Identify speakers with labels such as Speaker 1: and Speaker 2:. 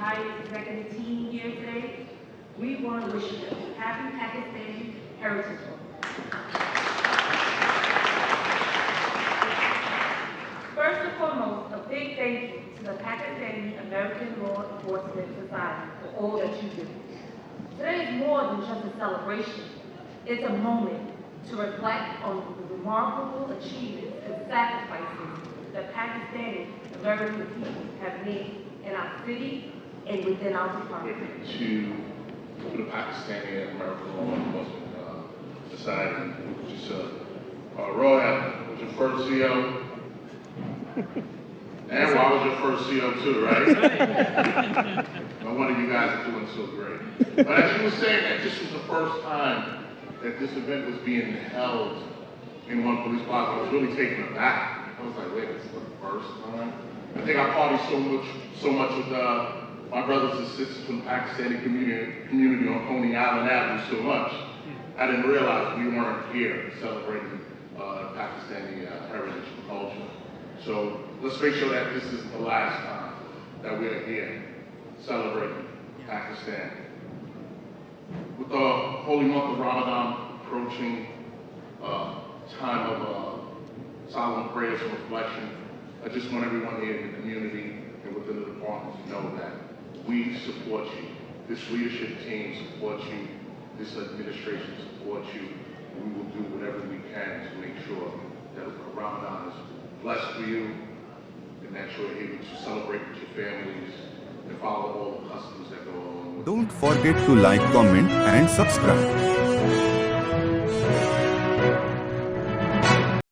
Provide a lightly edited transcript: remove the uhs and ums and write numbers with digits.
Speaker 1: entire executive team here today, we want to wish you a happy Pakistani Heritage Month. First and foremost, a big thank you to the Pakistani American Law Enforcement Society for all that you do. Today is more than just a celebration. It's a moment to reflect on the remarkable achievements and sacrifices that Pakistani American people have made in our city and within our department.
Speaker 2: To the Pakistani American Law Enforcement Society, which is Roy, was your first CO? And I was your first CO too, right? No wonder you guys are doing so great. But as you were saying that this was the first time that this event was being held in one Police Plaza, I was really taken aback. I was like, wait, this is the first time? I think I partied so much with my brothers and sisters from the Pakistani community on Coney Island Avenue so much. I didn't realize we weren't here celebrating Pakistani heritage and culture. So let's make sure that this is the last time that we are here celebrating Pakistan. With the holy month of Ramadan approaching, time of solemn prayers and reflection, I just want everyone here in the community and within the department to know that we support you. This leadership team supports you. This administration supports you. And we will do whatever we can to make sure that Ramadan is blessed for you and that you're able to celebrate with your families and follow all the customs that go along with it.
Speaker 3: Don't forget to like, comment and subscribe.